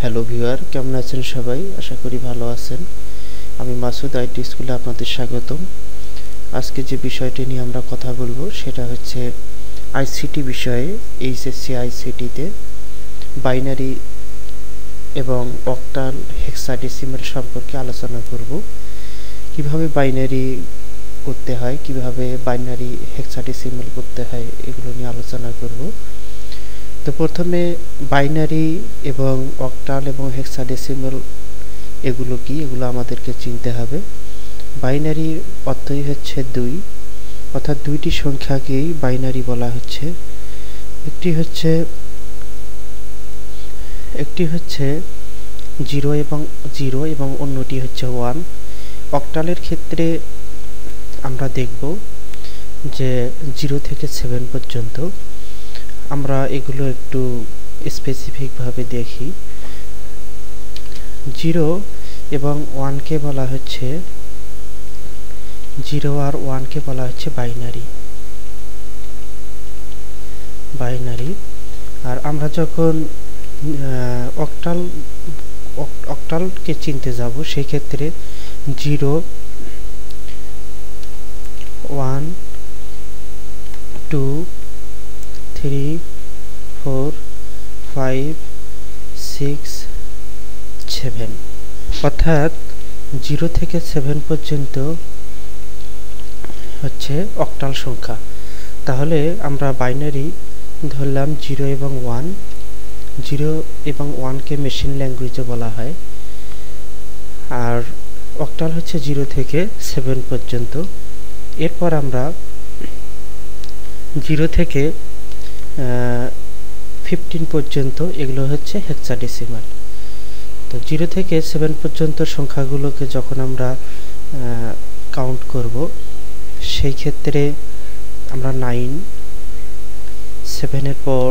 Hello viewer, কেমন আছেন সবাই? আশা করি ভালো আছেন। আমি মাসুদ, আইটি স্কুলে আপনাদের স্বাগতম। আজকে যে বিষয়টি নিয়ে আমরা কথা বলবো সেটা হচ্ছে আইসিটি বিষয়ে। এইচএসসি আইসিটিতে বাইনারি এবং অক্টাল হেক্সাডেসিমাল সম্পর্কে আলোচনা করব। কিভাবে বাইনারি করতে হয়, কিভাবে বাইনারি হেক্সাডেসিমাল করতে হয়, এগুলো নিয়ে আলোচনা করব। তো প্রথমে বাইনারি এবং অক্টাল এবং হেক্সাডেসিমাল এগুলো কি, এগুলো আমাদেরকে চিনতে হবে। বাইনারি অর্থই হচ্ছে 2, অর্থাৎ দুইটি সংখ্যাকেই বাইনারি বলা হচ্ছে। একটি হচ্ছে 0 এবং অন্যটি হচ্ছে 1। অক্টালের ক্ষেত্রে আমরা দেখব যে 0 থেকে 7 পর্যন্ত। আমরা এগুলো একটু স্পেসিফিকভাবে দেখি। 0 এবং 1কে বলা হচ্ছে 0 আর 1কে বলা হচ্ছে বাইনারি। আর আমরা যখন অক্টালকে চিনতে যাব সেই ক্ষেত্রে 0, 1, 2, 3, 4, 5, 6, 7, অর্থাৎ 0 থেকে 7 পর্যন্ত হচ্ছে অক্টাল সংখ্যা। তাহলে আমরা বাইনারি ধরলাম 0 এবং 1। 0 এবং 1কে মেশিন ল্যাঙ্গুয়েজে বলা হয়। আর অক্টাল হচ্ছে 0 থেকে 7 পর্যন্ত। এরপর আমরা 0 থেকে 15 পর্যন্ত, এগুলো হচ্ছে হেক্সাডেসিমাল। তো 0 থেকে 7 পর্যন্ত সংখ্যাগুলোকে যখন আমরা কাউন্ট করব সেই ক্ষেত্রে আমরা 9, 7-এর পর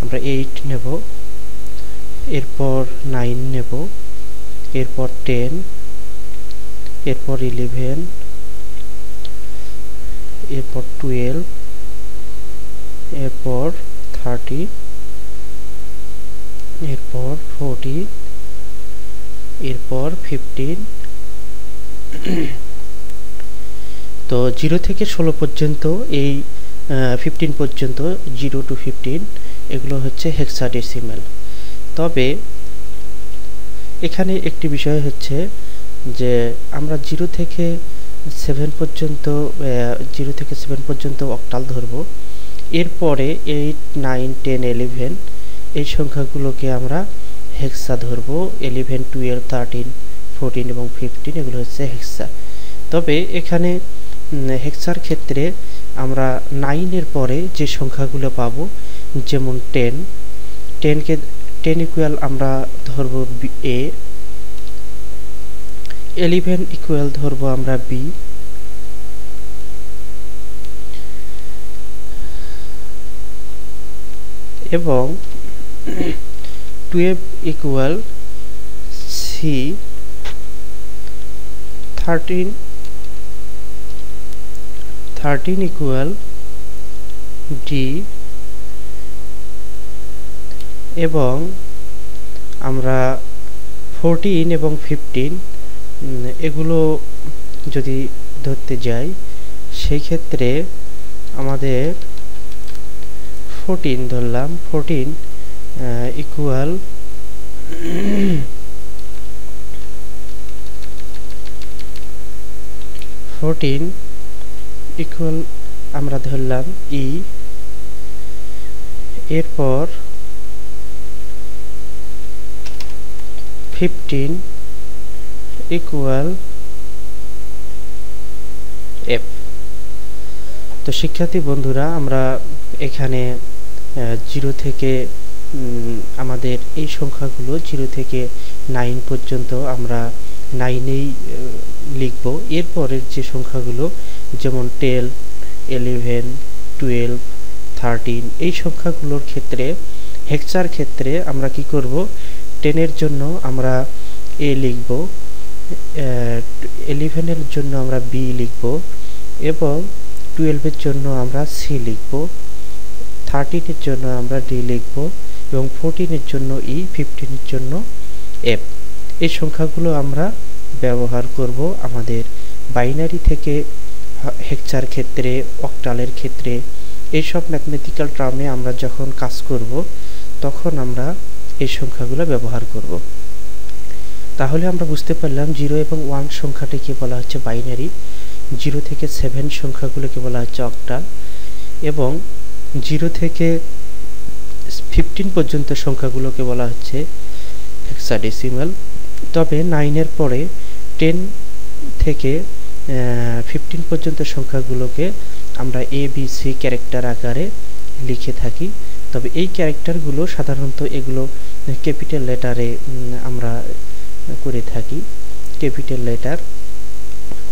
আমরা 8 নেব, এরপর 9 নেব, এরপর 10, এরপর 11, এরপর 12, এরপর 30, এরপর 40, এরপর 15। তো 0 থেকে 16 পর্যন্ত, এই 15 পর্যন্ত, 0 to 15 এগুলো হচ্ছে হেক্সাডেসিমাল। তবে এখানে একটি বিষয় হচ্ছে যে আমরা 0 থেকে 7 পর্যন্ত অক্টাল ধরব। এরপরে 8, 9, 10, 11 এই সংখ্যাগুলোকে আমরা হেক্সা ধরব। 11, 12, 13, 14 এবং 15 এগুলো হচ্ছে হেক্সা। তবে এখানে হেক্সার ক্ষেত্রে আমরা 9-এর পরে যে সংখ্যাগুলো পাবো, যেমন 10 ইকুয়াল আমরা ধরব এ, 11 ইকুয়াল ধরব আমরা বি, এবং 12 ইকুয়াল সি, 13 ইকুয়াল ডি, এবং আমরা 14 এবং 15 এগুলো যদি ধরতে যাই সেই ক্ষেত্রে আমাদের 14 ধরলাম, 14 ইকুয়াল 14 ইকুয়াল আমরা ধরলাম ই, এরপর 15 ইকুয়াল এফ। তো শিক্ষার্থী বন্ধুরা, আমরা এখানে 0 থেকে আমাদের এই সংখ্যাগুলো 0 থেকে 9 পর্যন্ত আমরা 9-এই লিখব। এরপরের যে সংখ্যাগুলো যেমন 10, 11, 12, 13 এই সংখ্যাগুলোর ক্ষেত্রে, হেক্সার ক্ষেত্রে আমরা কি করব, 10-এর জন্য আমরা এ লিখব, 11-এর জন্য আমরা বি লিখব, এবং 12-এর জন্য আমরা সি লিখব, 13-এর জন্য আমরা ডি লিখব, এবং 14 জন্য ই, 15 জন্য এফ। এই সংখ্যাগুলো আমরা ব্যবহার করব আমাদের বাইনারি থেকে হেক্সার ক্ষেত্রে, অক্টালের ক্ষেত্রে, এইসব ম্যাথমেটিক্যাল টার্মে আমরা যখন কাজ করব তখন আমরা এই সংখ্যাগুলো ব্যবহার করব। তাহলে আমরা বুঝতে পারলাম 0 এবং 1 সংখ্যাটিকে বলা হচ্ছে বাইনারি, 0 থেকে 7 সংখ্যাগুলোকে বলা হচ্ছে অক্টাল, এবং 0 থেকে 15 পর্যন্ত সংখ্যাগুলোকে বলা হচ্ছে হেক্সাডেসিমাল। তবে 9 পরে 10 থেকে 15 পর্যন্ত সংখ্যাগুলোকে আমরা ABC ক্যারেক্টার আকারে লিখে থাকি। তবে এই ক্যারেক্টারগুলো সাধারণত এগুলো ক্যাপিটাল লেটারে আমরা করে থাকি, ক্যাপিটাল লেটার।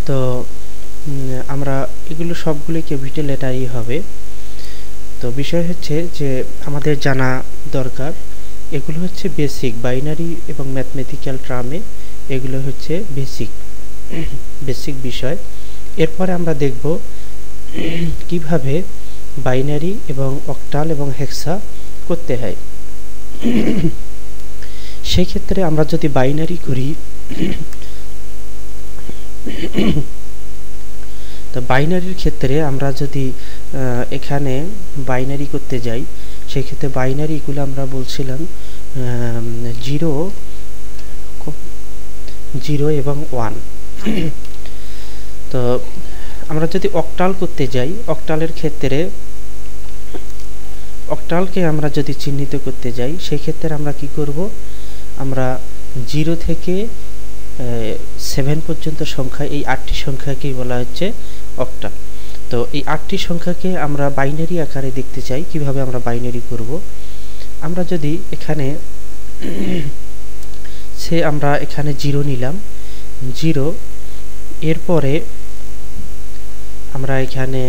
তো আমরা এগুলো সবগুলো ক্যাপিটাল লেটারই হবে। তো বিষয় হচ্ছে যে আমাদের জানা দরকার এগুলো হচ্ছে বেসিক বাইনারি এবং ম্যাথমেটিক্যাল টার্মে, এগুলো হচ্ছে বেসিক বিষয়। এরপরে আমরা দেখব কিভাবে বাইনারি এবং অক্টাল এবং হেক্সা করতে হয়। সেই ক্ষেত্রে আমরা যদি বাইনারি করি, তো বাইনারির ক্ষেত্রে আমরা যদি এখানে বাইনারি করতে যাই, সেই ক্ষেত্রে বাইনারিগুলো আমরা বলছিলাম 0 এবং 1। তো আমরা যদি অক্টাল করতে যাই, অক্টালের ক্ষেত্রে অক্টালকে আমরা যদি চিহ্নিত করতে যাই, সেই ক্ষেত্রে আমরা কি করব, আমরা 0 থেকে 7 পর্যন্ত সংখ্যা, এই 8টি সংখ্যাকেই বলা হচ্ছে অক্টাল। তো এই 8টি সংখ্যাকে আমরা বাইনারি আকারে দেখতে চাই, কিভাবে আমরা বাইনারি করব। আমরা যদি এখানে আমরা এখানে 0 নিলাম, 0, এরপরে আমরা এখানে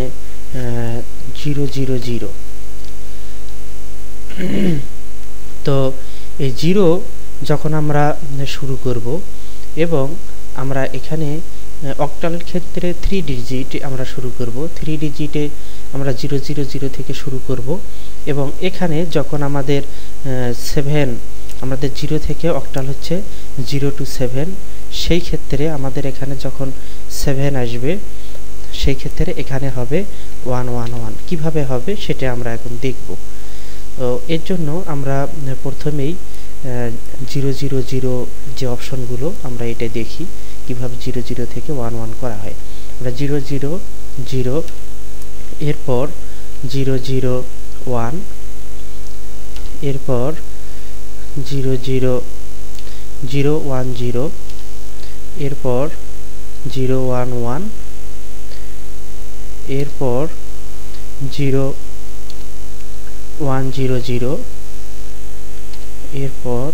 0 0 0। তো এই 0 যখন আমরা শুরু করব এবং আমরা এখানে অক্টালের ক্ষেত্রে 3 ডিজিট আমরা শুরু করব, 3 ডিজিটে আমরা 0 0 0 থেকে শুরু করব, এবং এখানে যখন আমাদের 7, আমাদের 0 থেকে অক্টাল হচ্ছে 0 to 7, সেই ক্ষেত্রে আমাদের এখানে যখন 7 আসবে সেই ক্ষেত্রে এখানে হবে 1 1 1। কিভাবে হবে সেটা আমরা এখন দেখব। তো এর জন্য আমরা প্রথমেই 0 0 0 যে অপশনগুলো আমরা এটা দেখি কিভাবে 0 0 থেকে 1 1 করা হয়। আমরা 0 0 0, এরপর 0 0 1, এরপর 0 0 0 1 0, এরপর 0 1 1, এরপর 0 1 0 0, এরপর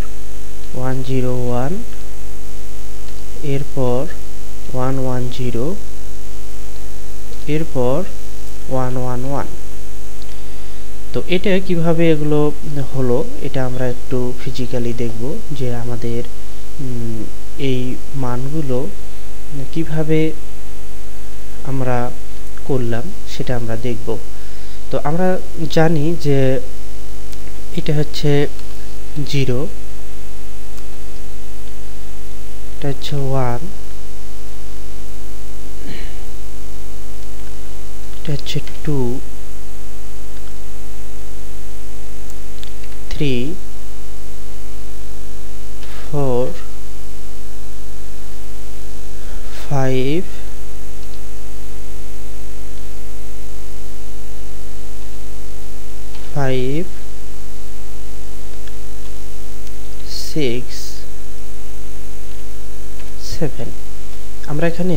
1 0 1, এরপর 1 1 0, এরপর 1 1 1। তো এটা কিভাবে এগুলো হলো এটা আমরা একটু ফিজিক্যালি দেখব, যে আমাদের এই মানগুলো কিভাবে আমরা করলাম সেটা আমরা দেখব। তো আমরা জানি যে এটা হচ্ছে 0, এটা হচ্ছে 1, এটা হচ্ছে 2, 3, 4, 5, 6, 7। আমরা এখানে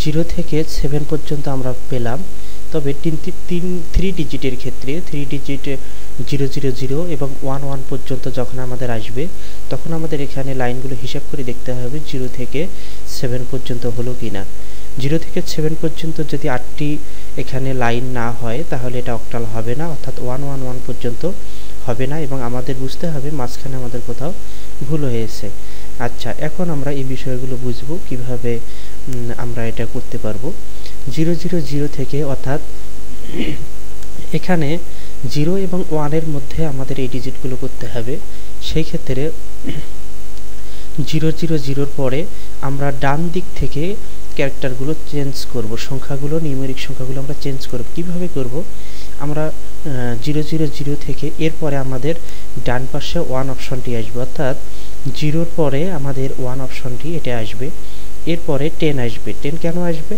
0 থেকে 7 পর্যন্ত আমরা পেলাম। তবে 3 ডিজিটের ক্ষেত্রে 3 ডিজিটে 0 0 0 এবং 1 1 পর্যন্ত যখন আমাদের আসবে তখন আমাদের এখানে লাইনগুলো হিসাব করে দেখতে হবে 0 থেকে 7 পর্যন্ত হলো কিনা। 0 থেকে 7 পর্যন্ত যদি 8টি এখানে লাইন না হয় তাহলে এটা অক্টাল হবে না, অর্থাৎ 1 1 1 পর্যন্ত হবে না, এবং আমাদের বুঝতে হবে মাঝখানে আমাদের কোথাও ভুল হয়েছে। আচ্ছা, এখন আমরা এই বিষয়গুলো বুঝবো কিভাবে আমরা এটা করতে পারবো। 0 0 0 থেকে, অর্থাৎ এখানে 0 এবং 1 এর মধ্যে আমাদের এই ডিজিটগুলো করতে হবে। সেই ক্ষেত্রে 0 0 0 পরে আমরা ডান দিক থেকে ক্যারেক্টারগুলো চেঞ্জ করব, সংখ্যাগুলো নিউমেরিক সংখ্যাগুলো আমরা চেঞ্জ করব। কিভাবে করব? আমরা 0 0 0 থেকে এরপরে আমাদের ডান পাশে 1 অপশনটি আসবে, অর্থাৎ 0 পরে আমাদের 1 অপশনটি এটা আসবে। এরপরে 10 আসবে। 10 কেন আসবে?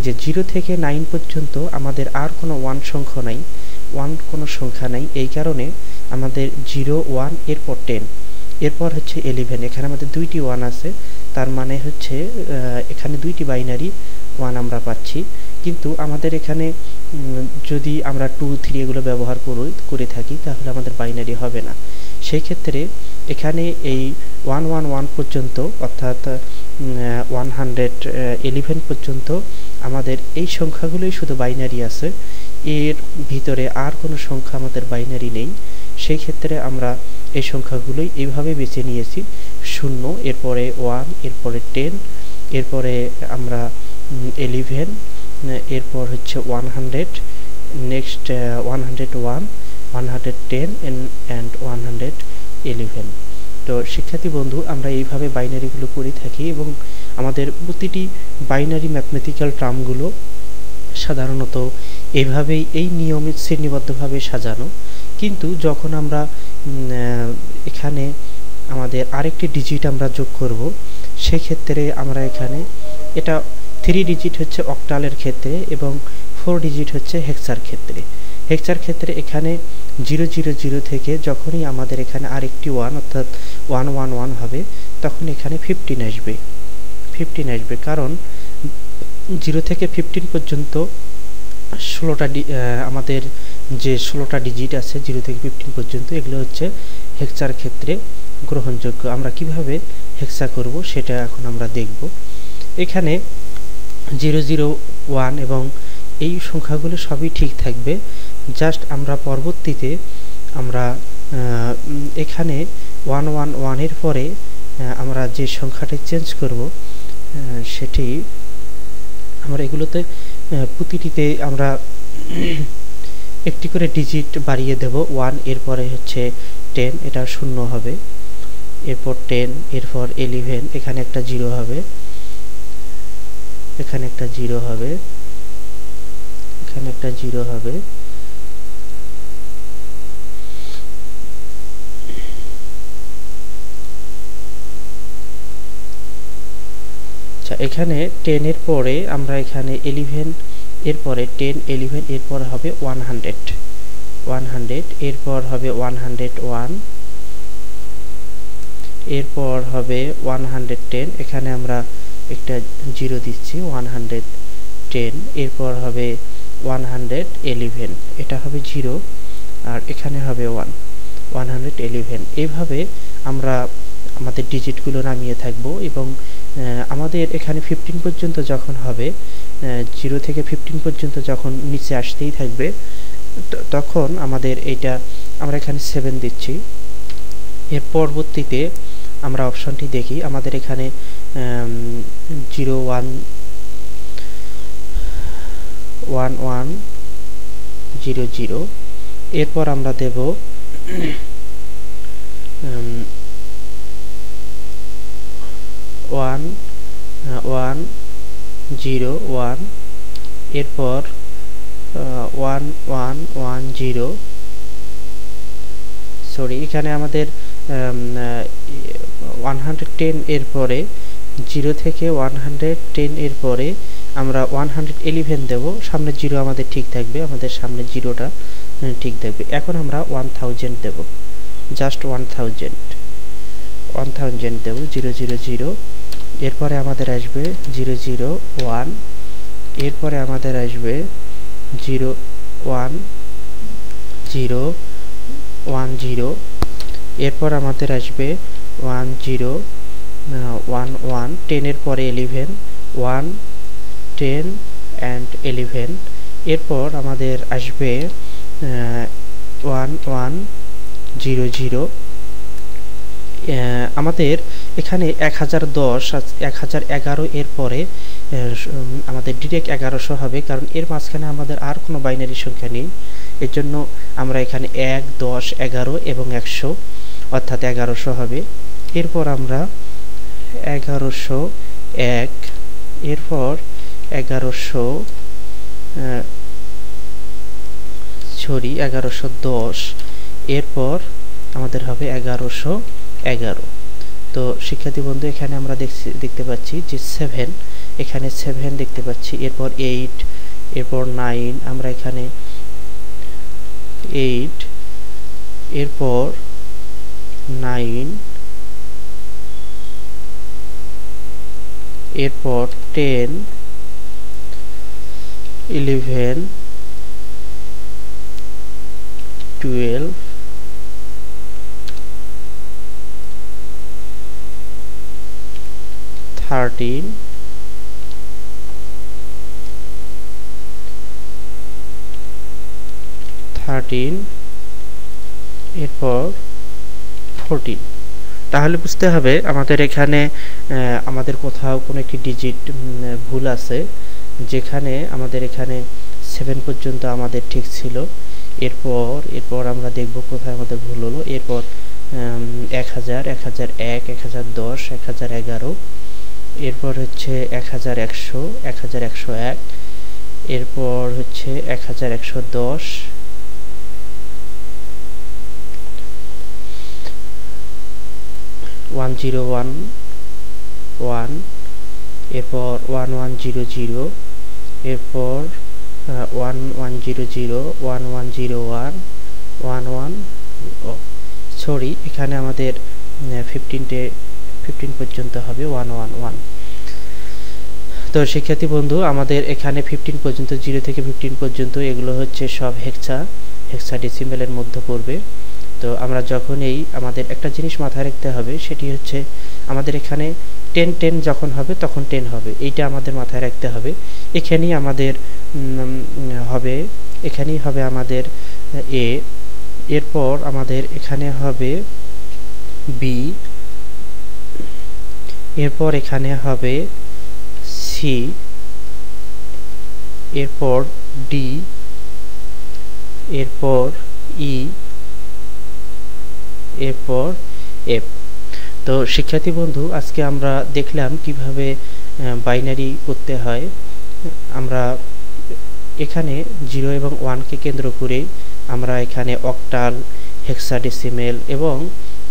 যে 0 থেকে 9 পর্যন্ত আমাদের আর কোনো 1 সংখ্যা নাই, 1 কোনো সংখ্যা নাই, এই কারণে আমাদের 0 1 এরপর 10, এরপর হচ্ছে 11। এখানে আমাদের 2টি 1 আছে, তার মানে হচ্ছে এখানে 2টি বাইনারি 1 আমরা পাচ্ছি। কিন্তু আমাদের এখানে যদি আমরা 2 3 এগুলো ব্যবহার করে থাকি তাহলে আমাদের বাইনারি হবে না। সেই ক্ষেত্রে এখানে এই 1 1 1 পর্যন্ত, অর্থাৎ 111 পর্যন্ত আমাদের এই সংখ্যাগুলোই শুধু বাইনারি আছে, এর ভিতরে আর কোনো সংখ্যা আমাদের বাইনারি নেই। সেই ক্ষেত্রে আমরা এই সংখ্যাগুলোই এইভাবে বেছে নিয়েছি, 0, এরপরে 1, এরপরে 10, এরপরে আমরা 11, এরপর হচ্ছে 100, নেক্সট 101, 110 and 111। তো শিক্ষার্থী বন্ধু, আমরা এইভাবে বাইনারিগুলো করে থাকি এবং আমাদের প্রতিটি বাইনারি ম্যাথমেটিক্যাল টার্মগুলো সাধারণত এইভাবেই এই নিয়মিত শ্রেণীবদ্ধভাবে সাজানো। কিন্তু যখন আমরা এখানে আমাদের আরেকটি ডিজিট আমরা যোগ করব, সেক্ষেত্রে আমরা এখানে এটা 3 ডিজিট হচ্ছে অক্টালের ক্ষেত্রে এবং 4 ডিজিট হচ্ছে হেক্সার ক্ষেত্রে। হেক্সার ক্ষেত্রে এখানে 0 0 0 থেকে যখনই আমাদের এখানে আরেকটি 1 অর্থাৎ 1 1 1 হবে, তখন এখানে 15 আসবে। 15 আসবে কারণ 0 থেকে 15 পর্যন্ত 16টা আমাদের যে 16টা ডিজিট আছে 0 থেকে 15 পর্যন্ত, এগুলো হচ্ছে হেক্সার ক্ষেত্রে গ্রহণযোগ্য। আমরা কিভাবে হেক্সা করব সেটা এখন আমরা দেখব। এখানে 0 0 1 এবং এই সংখ্যাগুলো সবই ঠিক থাকবে, জাস্ট আমরা পরবর্তীতে আমরা এখানে 1 1 1 এর পরে আমরা যে সংখ্যাটা চেঞ্জ করব সেটি আমরা এগুলোতে প্রতিটিতে আমরা একটি করে ডিজিট বাড়িয়ে দেব। 1 এরপরে হচ্ছে 10, এটা 0 হবে, এরপর 10, এরপর 11, এখানে একটা 0 হবে, এখানে একটা 0 হবে, এখানে একটা 0 হবে, আচ্ছা। এখানে 10 এর পরে আমরা এখানে 11, এরপরে 10 11, এরপর হবে 100, এরপর হবে 101, এরপর হবে 110, এখানে আমরা একটা 0 দিচ্ছি, 110, এরপর হবে 111, এটা হবে 0 আর এখানে হবে 1, 111। এইভাবে আমরা আমাদের ডিজিটগুলো নামিয়ে থাকবো এবং আমাদের এখানে 15 পর্যন্ত যখন হবে, 0 থেকে 15 পর্যন্ত যখন নিচে আসতেই থাকবে, তখন আমাদের এইটা আমরা এখানে 7 দিচ্ছি। এর পরবর্তীতে আমরা অপশনটি দেখি, আমাদের এখানে 0 1 1 1 0 0, এরপর আমরা দেব 1 1 0 1, এরপর 1 1 1 0, সরি এখানে আমাদের 110 এর পরে 0 থেকে 110 এর পরে আমরা 111 দেব, সামনে 0 আমাদের ঠিক থাকবে, আমাদের সামনে 0টা ঠিক থাকবে। এখন আমরা 1000 দেব, জাস্ট 1000 দেব, 0 0 0, এরপরে আমাদের আসবে 0 0 1, এরপরে আমাদের আসবে 0 1 0 1 0, এরপর আমাদের আসবে 1 0 1 1, 10 এর পরে 11, 1 10 and 11, এরপর আমাদের আসবে 1 1 0 0। আমাদের এখানে 1010 1011 এর পরে আমাদের ডিরেক্ট 1100 হবে, কারণ এর মাঝখানে আমাদের আর কোনো বাইনারি সংখ্যা নেই। এর জন্য আমরা এখানে 1, 10, 11 এবং 100 অর্থাৎ 1100 হবে। এরপর আমরা 1101, এরপর 1110, এরপর আমাদের হবে 1111। তো শিক্ষার্থী বন্ধু, এখানে আমরা দেখতে পাচ্ছি যে 7, এখানে 7 দেখতে পাচ্ছি, এরপর 8, এরপর 9, আমরা এখানে 8, এরপর 9, এরপর 10, 11, 12, 13, 13, এরপর 14। তাহলে বুঝতে হবে আমাদের এখানে আমাদের কোথাও কোনো একটি ডিজিট ভুল আছে, যেখানে আমাদের এখানে 7 পর্যন্ত আমাদের ঠিক ছিল। এরপর আমরা দেখব কোথায় আমাদের ভুল হলো। এরপর 1000, 1001, 1010, 1011, এরপর হচ্ছে 1100, 1101, এরপর হচ্ছে 1110, 1011, এরপর 1100, এরপর 1100, 1101, 11, এখানে আমাদের 15 পর্যন্ত হবে 111। তো শিক্ষার্থী বন্ধু, আমাদের এখানে 15 পর্যন্ত, 0 থেকে 15 পর্যন্ত এগুলো হচ্ছে সব হেক্সাডেসিমেলের মধ্যে পড়বে। তো আমরা যখনই আমাদের একটা জিনিস মাথায় রাখতে হবে, সেটি হচ্ছে আমাদের এখানে 10 যখন হবে তখন 10 হবে, এইটা আমাদের মাথায় রাখতে হবে। এখানেই আমাদের হবে আমাদের এ, এরপর আমাদের এখানে হবে বি, এরপর এখানে হবে সি, এরপর ডি, এরপর ই, এরপর এফ। তো শিক্ষার্থী বন্ধু, আজকে আমরা দেখলাম কিভাবে বাইনারি করতে হয়। আমরা এখানে 0 এবং 1কে কেন্দ্র করে আমরা এখানে অক্টাল, হেক্সাডেসিমেল এবং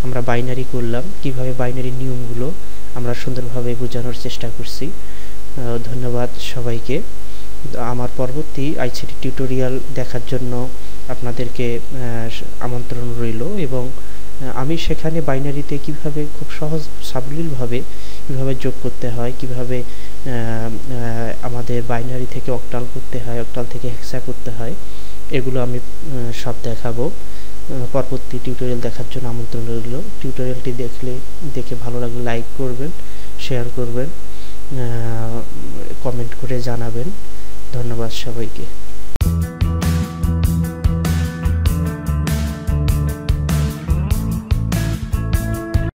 আমরা বাইনারি করলাম। কিভাবে বাইনারি নিয়মগুলো আমরা সুন্দরভাবে বোঝানোর চেষ্টা করছি। ধন্যবাদ সবাইকে। আমার পরবর্তী আইসিটি টিউটোরিয়াল দেখার জন্য আপনাদেরকে আমন্ত্রণ রইল, এবং আমি সেখানে বাইনারিতে কিভাবে খুব সহজ সাবলীলভাবে কিভাবে যোগ করতে হয়, কিভাবে আমাদের বাইনারি থেকে অক্টাল করতে হয়, অক্টাল থেকে হেক্সা করতে হয়, এগুলো আমি সব দেখাবো। পরবর্তী টিউটোরিয়াল দেখার জন্য আমন্ত্রণ রইল। টিউটোরিয়ালটি দেখে ভালো লাগলে লাইক করবেন, শেয়ার করবেন, কমেন্ট করে জানাবেন। ধন্যবাদ সবাইকে।